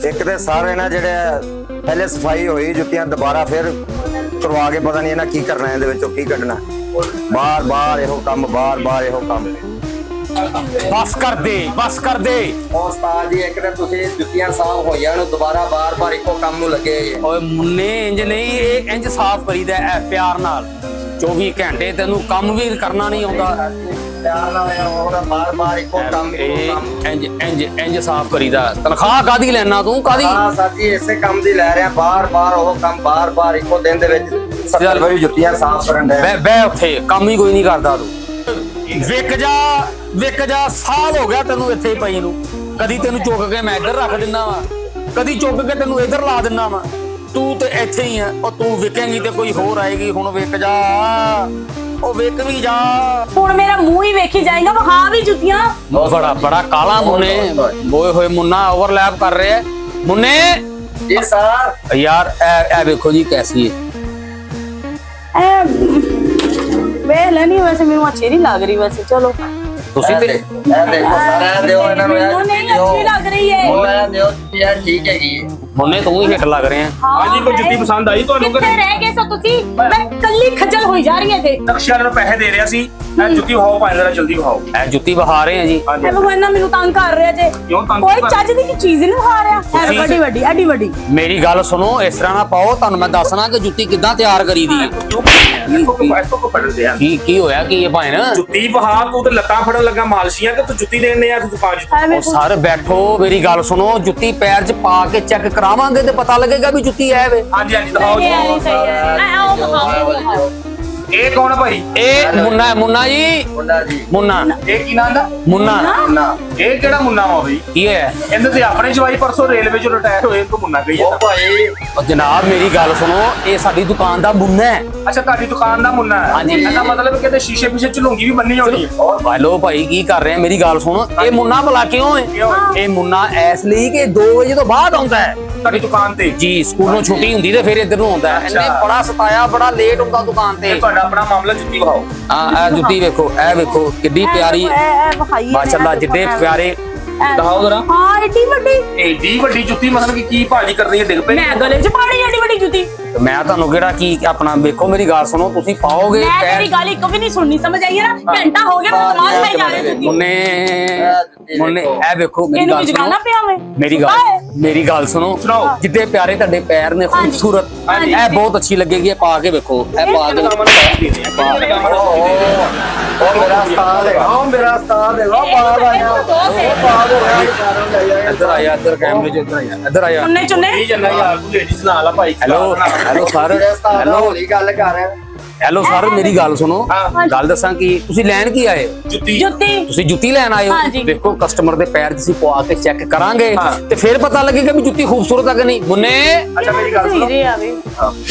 ਇੱਕ ਤੇ ਸਾਰੇ ਨਾ ਜਿਹੜੇ ਪਹਿਲੇ ਸਫਾਈ ਹੋਈ ਜੁੱਤੀਆਂ ਦੁਬਾਰਾ ਫਿਰ ਕਰਵਾ ਕੇ ਪਤਾ ਨਹੀਂ ਇਹਨਾਂ ਕੀ ਕਰਨਾ ਇਹਦੇ ਵਿੱਚੋਂ ਕੀ ਕੱਢਣਾ ਬਾਰ ਬਾਰ ਇਹੋ ਕੰਮ ਬਾਰ ਬਾਰ ਇਹੋ ਕੰਮ ਬਸ ਕਰ ਦੇ ਉਸਤਾਦ ਜੀ ਇੱਕ ਤੇ ਤੁਸੀਂ ਜੁੱਤੀਆਂ ਸਾਫ਼ ਹੋਈਆਂ ਨੂੰ ਦੁਬਾਰਾ ਬਾਰ ਬਾਰ ਇੱਕੋ ਕੰਮ ਨੂੰ ਲੱਗੇ ਜੇ ਓਏ ਮੁੰਨੇ ਇੰਜ ਨਹੀਂ ਇਹ ਇੰਜ ਸਾਫ਼ ਕਰੀਦਾ ਐ ਪਿਆਰ ਨਾਲ 24 ਘੰਟੇ ਤੈਨੂੰ ਕੰਮ ਵੀ ਕਰਨਾ ਨਹੀਂ ਆਉਂਦਾ ਪਿਆਰ ਨਾਲ ਉਹ ਬਾਰ ਬਾਰ ਇੱਕੋ ਕੰਮ ਇੰਜ ਸਾਫ਼ ਕਰੀਦਾ ਤਨਖਾਹ ਕਾਦੀ ਲੈਣਾ ਤੂੰ ਕਾਦੀ ਹਾਂ ਸਾਜੀ ਇਸੇ ਕੰਮ ਦੀ ਲੈ ਰਿਹਾ ਬਾਰ ਬਾਰ ਉਹ ਕੰਮ ਬਾਰ ਬਾਰ ਇੱਕੋ ਦਿਨ ਦੇ ਵਿੱਚ 70 ਵਾਰੀ ਜੁੱਤੀਆਂ ਸਾਫ਼ ਕਰਨ ਦੇ ਬੈ ਉੱਥੇ ਕੰਮ ਹੀ ਕੋਈ ਨਹੀਂ ਕਰਦਾ ਤੂੰ ਵਿਕ ਜਾ ਸਾਲ ਹੋ ਗਿਆ ਤੈਨੂੰ ਇੱਥੇ ਪਈ ਨੂੰ ਕਦੀ ਤੈਨੂੰ ਚੁੱਕ ਕੇ ਮੈਂ ਇੱਧਰ ਰੱਖ ਦਿੰਦਾ ਵਾ ਕਦੀ ਚੁੱਕ ਕੇ ਤੈਨੂੰ ਇੱਧਰ ਲਾ ਦਿੰਦਾ ਵਾ ਤੂੰ ਤੇ ਇੱਥੇ ਹੀ ਆ ਉਹ ਤੂੰ ਵਿਕੇਂਗੀ ਤੇ ਕੋਈ ਹੋਰ ਆਏਗੀ ਹੁਣ ਵਿਕ ਜਾ ਉਹ ਵਿਕ ਵੀ ਜਾ ਹੁਣ ਮੇਰਾ ਮੂੰਹ ਹੀ ਵੇਖੀ ਜਾਏਗਾ ਵਹਾ ਵੀ ਜੁੱਤੀਆਂ ਬੜਾ ਕਾਲਾ ਮੁੰਨੇ ਬੋਏ ਹੋਏ ਮੁੰਨਾ ਓਵਰਲੈਪ ਕਰ ਰਿਹਾ ਮੁੰਨੇ ਜੀ ਸਰ ਯਾਰ ਇਹ ਵੇਖੋ ਜੀ ਕੈਸੀ ਐ ਵੇ ਲੈਣੀ ਵੈਸੇ ਮੈਨੂੰ ਅੱਛੀ ਨਹੀਂ ਲੱਗ ਰਹੀ ਵੈਸੇ ਚਲੋ ਤੁਸੀਂ ਤੇ ਇਹ ਦੇਖੋ ਸਰ ਦਿਓ ਇਹਨਾਂ ਨੂੰ ਮੈਨੂੰ ਨਹੀਂ ਅੱਛੀ ਲੱਗ ਰਹੀ ਹੈ ਉਹ ਦਿਓ ਯਾਰ ਠੀਕ ਹੈਗੀ ਮੁੰਨੇ ਤੂੰ ਹੀ ਹਿੱਟ ਲੱਗ ਰਿਹਾ ਹਾਂਜੀ ਕੋਈ ਜੁੱਤੀ ਪਸੰਦ ਆਈ ਤੁਹਾਨੂੰ ਕਿੱਥੇ ਰਹਿ ਗਏ ਸੋ ਤੁਸੀਂ ਮੈਂ ਕੱਲੀ ਖੱਜਲ ਹੋਈ ਜਾ ਰਹੀ ਹਾਂ ਤੇ ਨਕਸ਼ਿਆਂ ਨੂੰ ਪੈਸੇ ਦੇ ਰਿਹਾ ਸੀ ਇਹ ਜੁੱਤੀ ਵਹਾਓ ਭਾਵੇਂ ਜਰਾ ਜਲਦੀ ਵਹਾਓ ਇਹ ਜੁੱਤੀ ਬਹਾ ਰਹੇ ਆ ਜੀ ਇਹ ਭਗਵਾਨਾ ਮੈਨੂੰ ਤੰਗ ਕਰ ਰਿਹਾ ਜੇ ਕਿਉਂ ਤੰਗ ਕੋਈ ਚੱਜ ਦੀ ਕੀ ਚੀਜ਼ ਨਹੀਂ ਖਾ ਰਿਹਾ ਐ ਵੱਡੀ ਐਡੀ ਵੱਡੀ ਮੇਰੀ ਗੱਲ ਸੁਣੋ ਇਸ ਤਰ੍ਹਾਂ ਨਾ ਪਾਓ ਤੁਹਾਨੂੰ ਮੈਂ ਦੱਸਣਾ ਕਿ ਜੁੱਤੀ ਕਿੱਦਾਂ ਤਿਆਰ ਕਰੀਦੀ ਹੈ ਇੱਥੋਂ ਕੋ ਪੜਦੇ ਆ ਕੀ ਹੋਇਆ ਕੀ ਇਹ ਭਾਣ ਜੁੱਤੀ ਵਹਾ ਤੂੰ ਤੇ ਲੱਤਾਂ ਫੜਨ ਲੱਗਾ ਮਾਲਸ਼ੀਆਂ ਕਿ ਤੂੰ ਜੁੱਤੀ ਦੇਣ ਆ ਤੂੰ ਦੁਕਾਨ 'ਚ ਉਹ ਸਰ ਬੈਠੋ ਮੇਰੀ ਗੱਲ ਸੁਣੋ ਜੁੱਤੀ ਪੈਰ 'ਚ ਪਾ ਕੇ ਚੈੱਕ ਕਰਾਵਾਂਗੇ ਤੇ ਪਤਾ ਲੱਗੇਗਾ ਵੀ ਜੁੱਤੀ ਹੈ ਵੇ ਹਾਂਜੀ ਦਿਖਾਓ ਜੀ ਨਹੀਂ ਸਹੀ ਹੈ ਆਓ ਦਿਖਾਓ ਇਹ ਕੌਣ ਹੈ ਭਾਈ ਇਹ ਮੁੰਨਾ ਜੀ ਮੁੰਡਾ ਜੀ ਮੁੰਨਾ ਇਹ ਕੀ ਨਾਂ ਦਾ ਮੁੰਨਾ ਨਾ ਇਹ ਕਿਹੜਾ ਮੁੰਨਾ ਵਾ ਬਈ ਕੀ ਹੈ ਇਹਦੇ ਤੇ ਆਪਣੇ ਜਵਾਈ ਪਰਸੋਂ ਰੇਲਵੇ 'ਚ ਰਿਟਾਇਰ ਹੋਏ ਤੂੰ ਮੁੰਨਾ ਕਹੀ ਉਹ ਜਾਂਦਾ ਭਾਈ ਉਹ ਜਨਾਬ ਮੇਰੀ ਗੱਲ ਸੁਣੋ ਇਹ ਸਾਡੀ ਦੁਕਾਨ ਦਾ ਮੁੰਨਾ ਹੈ ਅੱਛਾ ਤੁਹਾਡੀ ਦੁਕਾਨ ਦਾ ਮੁੰਨਾ ਹੈ ਹਾਂਜੀ। ਇਹਦਾ ਮਤਲਬ ਕਿ ਤੇ ਸ਼ੀਸ਼ੇ ਪਿੱਛੇ ਝਲੂੰਗੀ ਵੀ ਬੰਨੀ ਹੋਣੀ ਹੈ ਹੈਲੋ ਭਾਈ ਕੀ ਕਰ ਰਹੇ ਆ ਮੇਰੀ ਗੱਲ ਸੁਣੋ ਇਹ ਮੁੰਨਾ ਭਲਾ ਕਿਉਂ ਹੈ ਇਹ ਮੁੰਨਾ ਇਸ ਲਈ ਕਿ 2 ਵਜੇ ਤੋਂ ਬਾਅਦ ਆਉਂਦਾ ਹੈ ਤੁਹਾਡੀ ਦੁਕਾਨ ਤੇ ਜੀ ਸਕੂਲੋਂ ਛੁੱਟੀ ਹੁੰਦੀ ਤੇ ਫਿਰ ਇੱਧਰ ਨੂੰ ਆਉਂਦਾ ਹੈ ਇਹਨੇ ਬੜਾ ਸਤਾਇਆ ਬੜਾ ਲੇਟ ਹੁੰਦਾ ਦੁਕਾਨ ਤੇ ਇਹ ਤੁਹਾਡਾ ਆਪਣਾ ਮਾਮਲਾ ਜੁੱਤੀ ਵਹਾਓ ਆ ਜੁੱਤੀ ਵੇਖੋ ਇਹ ਵੇਖੋ ਕਿੱਡੀ ਪਿਆਰੀ ਮਾਸ਼ਾਅੱਲਾ ਜਿੱਡੇ ਪਿਆਰੇ ਦਿਖਾਓ ਜ਼ਰਾ ਹਾਂ ਏਡੀ ਵੱਡੀ ਏਡੀ ਵੱਡੀ ਜੁੱਤੀ ਮਤਲਬ ਕਿ ਕੀ ਭਾਜੀ ਕਰਨੀ ਹੈ ਡਿੱਗ ਪਈ ਮੈਂ ਗਲੇ 'ਚ ਪਾੜੀ ਏਡੀ ਵੱਡੀ ਜੁੱਤੀ ਮੈਂ ਤੁਹਾਨੂੰ ਕਿਹੜਾ ਕੀ ਆਪਣਾ ਵੇਖੋ ਮੇਰੀ ਗੱਲ ਸੁਣੋ ਤੁਸੀਂ ਪਾਓਗੇ ਮੈਂ ਤੇਰੀ ਗੱਲ ਇੱਕ ਵੀ ਨਹੀਂ ਸੁਣਨੀ ਸਮਝ ਆਈ ਹੈ ਨਾ ਘੰਟਾ ਹੋ ਗਿਆ ਮੈਂ ਦਿਮਾਗ ਖਾਈ ਜਾ ਰਿਹਾ ਜੁੱਤੀ ਮੁੰਨੇ ਇਹ ਵੇਖੋ ਮੇਰੀ ਇਹਨੂੰ ਗੱਲ ਵੀ ਸੁਣੋ ਜਗਾਣਾ ਪਿਆ ਵੇ ਮੇਰੀ ਗੱਲ ਸੁਣੋ ਸੁਣਾਓ। ਜਿੱਡੇ ਪਿਆਰੇ ਤੁਹਾਡੇ ਪੈਰ ਨੇ ਖੂਬਸੂਰਤ ਇਹ ਬਹੁਤ ਅੱਛੀ ਲੱਗੇਗੀ ਇਹ ਪਾ ਕੇ ਵੇਖੋ ਇਹ ਪਾ ਕੇ ਉਹ ਮੇਰਾ ਉਸਤਾਦ ਹੈਗਾ ਉਹ ਮੇਰਾ ਉਸਤਾਦ ਹੈਗਾ ਬਾਹਰ ਆਇਆ ਇੱਧਰ ਆਇਆ ਇੱਧਰ ਕੈਮਰੇ 'ਚ ਇੱਧਰ ਆਇਆ ਚੁੰਨੇ ਚੁੰਨੇ ਇਹ ਜੰਨਾ ਯਾਰ ਤੂੰ ਲੇਡੀਜ਼ ਨਾਲ ਆ ਭਾਈ ਹੈਲੋ ਸਰ ਮੇਰੇ ਉਸਤਾਦ ਨਾਲ ਹੌਲੀ ਗੱਲ ਕਰ ਰਿਹਾ ਹੈਲੋ ਸਰ ਮੇਰੀ ਗੱਲ ਸੁਣੋ ਗੱਲ ਦੱਸਾਂ ਕਿ ਤੁਸੀਂ ਲੈਣ ਕੀ ਆਏ ਜੁੱਤੀ ਜੁੱਤੀ ਤੁਸੀਂ ਜੁੱਤੀ ਲੈਣ ਆਏ ਹੋ ਹਾਂਜੀ। ਦੇਖੋ ਕਸਟਮਰ ਦੇ ਪੈਰ ਤੁਸੀਂ ਪਵਾ ਕੇ ਚੈੱਕ ਕਰਾਂਗੇ ਤੇ ਫਿਰ ਪਤਾ ਲੱਗੇਗਾ ਵੀ ਜੁੱਤੀ ਖੂਬਸੂਰਤ ਹੈ ਕਿ ਨਹੀਂ ਮੁੰਨੇ ਅੱਛਾ ਮੇਰੀ ਗੱਲ ਸੁਣੋ ਹੀਰੇ ਆਵੇ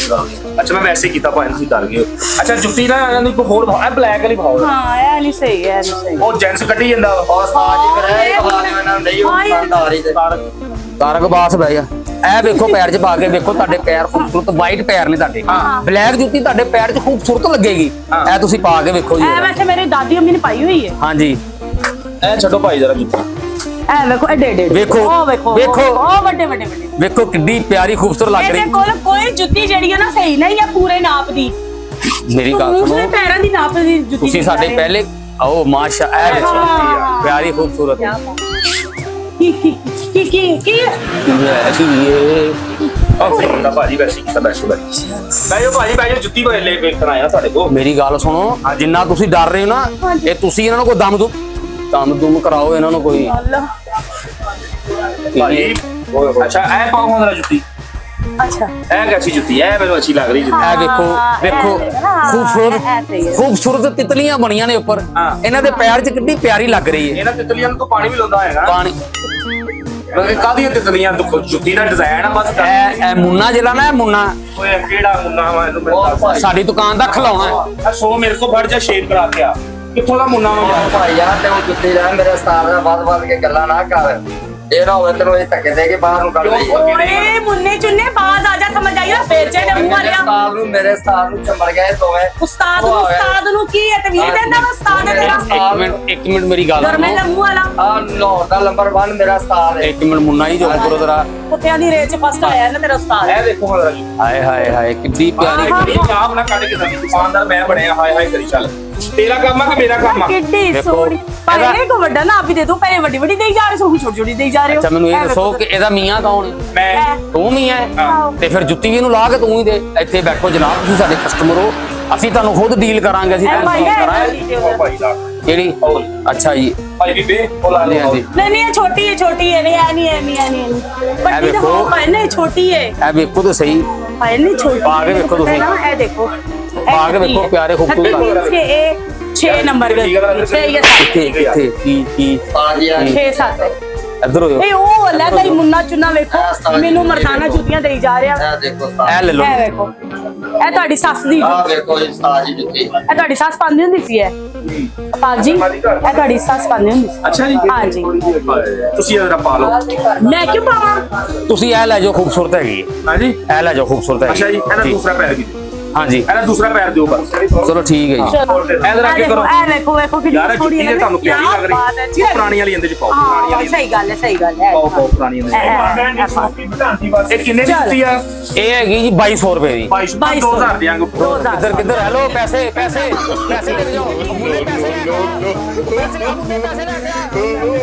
ਅੱਛਾ ਮੈਂ ਵੈਸੇ ਕੀਤਾ ਭਾਈ ਤੁਸੀਂ ਡਰ ਗਏ ਹੋ ਅੱਛਾ ਜੁੱਤੀ ਨਾ ਇਹਨਾਂ ਨੂੰ ਹੋਰ ਇਹ ਬਲੈਕ ਵਾਲੀ ਪਾਓ ਹਾਂ ਇਹ ਨਹੀਂ ਸਹੀ ਹੈ ਨਹੀਂ ਸਹੀ ਉਹ ਜੈਂਟਸ ਕੱਢੀ ਜਾਂਦਾ ਵਾ। ਉਸਤਾਦ ਜੀ ਫਿਰ ਇਹ ਬਣਾ ਦਿਓ ਇਹਨਾਂ ਨੂੰ ਨਹੀਂ ਪਸੰਦ ਆ ਰਹੀ ਤੇ ਤਾਰਕ ਬਾਸ ਬਹਿ ਜਾ ਇਹ ਵੇਖੋ ਪੈਰ 'ਚ ਪਾ ਕੇ ਵੇਖੋ ਤੁਹਾਡੇ ਪੈਰ ਖੂਬਸੂਰਤ ਵਾਈਟ ਪੈਰ ਨੇ ਤੁਹਾਡੇ ਬਲੈਕ ਜੁੱਤੀ ਤੁਹਾਡੇ ਪੈਰ 'ਚ ਖੂਬਸੂਰਤ ਲੱਗੇਗੀ ਇਹ ਤੁਸੀਂ ਪਾ ਕੇ ਵੇਖੋ ਜੀ ਇਹ ਵੈਸੇ ਮੇਰੀ ਦਾਦੀ ਅੰਮੀ ਨੇ ਪਾਈ ਹੋਈ ਹੈ ਹਾਂਜੀ ਇਹ ਛੱਡੋ ਭਾਈ ਜਰਾ ਜੁੱਤੀ ਇਹ ਵੇਖੋ ਐਡੇ ਐਡੇ ਵੇਖੋ, ਉਹ ਵੇਖੋ ਵੇਖੋ। ਉਹ ਵੱਡੇ ਵੱਡੇ ਵੱਡੇ ਵੇਖੋ ਕਿੱਡੀ ਪਿਆਰੀ ਖੂਬਸੂਰਤ ਲੱਗ ਇਹਦੇ ਰਹੀ ਕੋਲ ਕੋਈ ਜੁੱਤੀ ਜਿਹੜੀ ਹੈ ਨਾ ਸਹੀ ਨਹੀਂ ਹੈ ਪੂਰੇ ਨਾਪ ਦੀ ਮੇਰੀ ਗੱਲ ਦੂਸਰੇ ਸੁਣੋ ਪੈਰਾਂ ਦੀ ਨਾਪ ਦੀ ਜੁੱਤੀ ਤੁਸੀਂ ਸਾਡੇ ਪਹਿਲੇ ਆਓ ਮਾਸ਼ਾ ਇਹ ਵੇਖੋ ਹਾਂ। ਪਿਆਰੀ ਖੂਬਸੂਰਤ ਕੀ ਉਹ ਸਹੀ ਹੁੰਦਾ ਭਾਜੀ ਵੈਸੇ ਕੀਤਾ ਬੈਠੋ ਭਾਜੀ ਬੈਠੋ ਜੁੱਤੀ ਕੋਲ ਲੈ ਵੇਖਣ ਆਇਆ ਤੁਹਾਡੇ ਕੋਲ ਮੇਰੀ ਗੱਲ ਸੁਣੋ ਜਿੰਨਾ ਤੁਸੀਂ ਡਰ ਰਹੇ ਹੋ ਨਾ ਇਹ ਤੁਸੀਂ ਇਹਨਾਂ ਨੂੰ ਕੋਈ ਦਮ ਦੁਮ ਕਰਾਓ ਇਹਨਾਂ ਨੂੰ ਕੋਈ ਅੱਲਾ ਭਾਜੀ ਅੱਛਾ ਇਹ ਪਾਓ ਹੁਣ ਜਰਾ ਜੁੱਤੀ ਅੱਛਾ ਇਹ ਕੈਸੀ ਜੁੱਤੀ ਹੈ ਮੈਨੂੰ ਅੱਛੀ ਲੱਗ ਰਹੀ ਜੁੱਤੀ ਇਹ ਵੇਖੋ ਖੂਬਸੂਰਤ ਤਿਤਲੀਆਂ ਬਣੀਆਂ ਨੇ ਉੱਪਰ ਇਹਨਾਂ ਦੇ ਪੈਰ 'ਚ ਕਿੰਨੀ ਪਿਆਰੀ ਲੱਗ ਰਹੀ ਹੈ ਇਹਨਾਂ ਤਿਤਲੀਆਂ ਨੂੰ ਤਾਂ ਪਾਣੀ ਵੀ ਲਾਉਂਦਾ ਹੈਗਾ ਪਾਣੀ ਮਤਲਬ ਕਾਹਦੀਆਂ ਤਿਤਲੀਆਂ ਦੇਖੋ ਜੁੱਤੀ ਦਾ ਡਿਜ਼ਾਈਨ ਆ ਬਸ ਇਹ ਮੁੰਨਾ ਜਿਹੜਾ ਨਾ ਇਹ ਮੁੰਨਾ ਓਏ ਕਿਹੜਾ ਮੁੰਨਾ ਵਾ ਇਹਨੂੰ ਮੈਂ ਦੱਸ ਸਾਡੀ ਦੁਕਾਨ ਦਾ ਖਿਲਾਉਣਾ ਹੈ ਆ ਸੋ ਮੇਰੇ ਕੋ ਫੜ ਜਾ ਸ਼ੇਪ ਕਰਾ ਕੇ ਆ ਕਿੱਥੋਂ ਦਾ ਮੁੰਨਾ ਵਾ ਭਾਈ ਯਾਰ ਤੇ ਉਹ ਜੁੱਤੀ ਲੈ ਮੇਰੇ ਉਸਤਾਦ ਨਾਲ ਵੱਧ ਕੇ ਗੱਲਾਂ ਨਾ ਕਰ ਇਹ ਨਾ ਹੋਵੇ ਤੈਨੂੰ ਇਹ ਧੱਕੇ ਦੇ ਕੇ ਬਾਹਰ ਨੂੰ ਕੱਢ ਲਈ ਓਏ ਮੁੰਨੇ ਚੁੰਨੇ ਬਾਜ਼ ਆ ਜਾ ਸਮਝ ਆਈ ਨਾ ਫੇਰ ਜਿਹੜੇ ਮੂੰਹ ਵਾਲਿਆ ਮੇਰੇ ਉਸਤਾਦ ਨੂੰ ਚੰਬੜ ਗਏ ਦੋਵੇਂ ਉਸਤਾਦ ਨੂੰ ਕੀ ਹੈ ਤਵੀਰ ਦਿੰਦਾ ਵਾ ਉਸਤਾਦ ਹੈ ਤੇਰਾ ਇੱਕ ਮਿੰਟ ਮੇਰੀ ਗੱਲ ਗਰਮੇ ਦਾ ਮੂੰਹ ਵਾਲਾ ਆ ਲਾਹੌਰ ਦਾ ਨੰਬਰ 1 ਮੇਰਾ ਉਸਤਾਦ ਹੈ। ਇੱਕ ਮਿੰਟ ਮੁੰਨਾ ਹੀ ਜੋ ਕਰੋ ਤੇਰਾ ਕੁੱਤਿਆਂ ਦੀ ਰੇਸ ਚ ਫਸਟ ਆਇਆ ਨਾ ਤੇਰਾ ਉਸਤਾਦ ਇਹ ਦੇਖੋ ਮੇਰਾ ਹਾਏ ਹਾਏ ਹਾਏ ਕਿੱਡੀ ਪਿਆਰੀ ਇਹ ਚਾਹ ਨਾ ਕੱਢ ਕੇ ਦੰਦੀ ਦੁਕਾਨਦਾਰ ਮੈਂ ਬਣਿਆ ਹਾਏ ਹਾਏ ਕਰੀ ਚੱਲ ਤੇਰਾ ਕੰਮ ਆ ਕਿ ਮੇਰਾ ਕੰਮ ਆ ਕਿੱਡੀ ਦੇਖੋ, ਸੋਹਣੀ ਭਾਈ ਕੋ ਵੱਡਾ ਨਾ ਆਪ ਹੀ ਦੇ ਦੋ ਪੈਸੇ ਵੱਡੀ ਵੱਡੀ ਦੇਈ ਜਾ ਰਹੇ ਸੋ ਛੋਟੀ ਛੋਟੀ ਦੇਈ ਜਾ ਰਹੇ ਹੋ ਅੱਛਾ ਮੈਨੂੰ ਇਹ ਦੱਸੋ ਕਿ ਇਹਦਾ ਮੀਆਂ ਕੌਣ ਹੈ? ਮੈਂ ਤੂੰ ਮੀਆਂ ਹੈ ਹਾਂ। ਤੇ ਫਿਰ ਜੁੱਤੀ ਵੀ ਇਹਨੂੰ ਲਾ ਕੇ ਤੂੰ ਹੀ ਦੇ ਇੱਥੇ ਬੈਠੋ ਜਨਾਬ ਤੁਸੀਂ ਸਾਡੇ ਕਸਟਮਰ ਹੋ ਅਸੀਂ ਤੁਹਾਨੂੰ ਖੁਦ ਡੀਲ ਕਰਾਂਗੇ ਅਸੀਂ ਤੁਹਾਨੂੰ ਭਾਈ ਡੀਲ ਹੈ ਕਰਾਂਗੇ ਭਾਈ ਦਾ ਕਿਹੜੀ ਅੱਛਾ ਜੀ ਭਾਈ ਬੀਬੇ ਉਹ ਲਾ ਹਾਂਜੀ ਲਓ ਹਾਂਜੀ ਨਹੀਂ ਇਹ ਛੋਟੀ ਹੈ ਨਹੀਂ ਐ ਨਹੀਂ ਵੱਡੀ ਤਾਂ ਵੇਖੋ। ਹੋ ਭਾਈ ਨਹੀਂ ਛੋਟੀ ਹੈ ਇਹ ਵੇਖੋ ਤਾਂ ਸਹੀ ਭਾਈ ਨਹੀਂ ਛੋਟੀ ਪਾ ਕੇ ਵੇਖੋ ਤੁਸੀਂ। ਨਾ ਇਹ ਦੇਖੋ ਪਾ ਕੇ ਵੇਖੋ ਪਿਆਰੇ ਖੂਬਸੂਰਤ ਇਹ 6 ਨੰਬਰ ਦੇ 6 ਜਾਂ 7 ਕਿੱਥੇ ਕਿੱਥੇ ਕੀ ਹਾਂਜੀ ਹਾਂਜੀ 6 7 ਇੱਧਰ ਹੋਇਓ ਇਹ ਉਹ ਅੱਲਾ ਦਾ ਹੀ ਮੁੰਨਾ ਚੁੰਨਾ ਵੇਖੋ ਮੈਨੂੰ ਮਰਦਾਨਾ ਜੁੱਤੀਆਂ ਦੇਈ ਜਾ ਰਿਹਾ ਇਹ ਦੇਖੋ ਉਸਤਾਦ ਇਹ ਲੈ ਲਓ ਇਹ ਵੇਖੋ ਇਹ ਤੁਹਾਡੀ ਸੱਸ ਦੀ ਆ ਵੇਖੋ ਜੀ ਉਸਤਾਦ ਜੀ ਜੁੱਤੀ ਇਹ ਤੁਹਾਡੀ ਸੱਸ ਪਾਉਂਦੀ ਹੁੰਦੀ ਸੀ ਇਹ ਪਾਜੀ ਇਹ ਤੁਹਾਡੀ ਸੱਸ ਪਾਉਂਦੀ ਹੁੰਦੀ ਸੀ ਅੱਛਾ ਜੀ ਹਾਂਜੀ ਤੁਸੀਂ ਇਹਦਾ ਪਾ ਲਓ ਮੈਂ ਕਿਉਂ ਪਾਵਾਂ ਤੁਸੀਂ ਇਹ ਲੈ ਜਾਓ ਖੂਬਸੂਰਤ ਹੈਗੀ ਹੈ ਹਾਂਜੀ ਇਹ ਲੈ ਜਾਓ ਖੂਬਸੂਰਤ ਅੱਛਾ ਜੀ ਇਹਦਾ ਜੀ। ਦੂਸਰਾ ਪੈਰ ਵੀ ਹਾਂਜੀ ਇਹਦਾ ਦੂਸਰਾ ਪੈਰ ਦਿਓ ਬਸ ਚਲੋ ਠੀਕ ਹੈ ਜੀ ਇਧਰ ਅੱਗੇ ਕਰੋ ਇਹ ਵੇਖੋ ਕਿ ਯਾਰ ਜੁੱਤੀ ਇਹ ਤੁਹਾਨੂੰ ਪਿਆਰੀ ਲੱਗ ਰਹੀ ਉਹ ਪੁਰਾਣੀ ਵਾਲੀ ਇਹਦੇ ਚ ਪਾਓ ਪੁਰਾਣੀ ਹਾਂ ਵਾਲੀ ਸਹੀ ਗੱਲ ਹੈ ਪਾਓ ਪਾਓ ਪੁਰਾਣੀ ਇਹਦੇ ਚ ਇਹ ਕਿੰਨੇ ਦੀ ਜੁੱਤੀ ਆ ਇਹ ਹੈਗੀ ਜੀ 2200 ਰੁਪਏ ਦੀ 2000 ਦਿਆਂਗੇ ਕਿੱਧਰ ਕਿੱਧਰ ਹੈਲੋ ਪੈਸੇ ਪੈਸੇ ਪੈਸੇ ਲੈ ਕੇ ਜਾਓ ਮੁੰਡੇ ਪੈਸੇ ਲੈ ਕੇ ਆਓ। ਪੈਸੇ ਲੈ ਕੇ ਆਓ।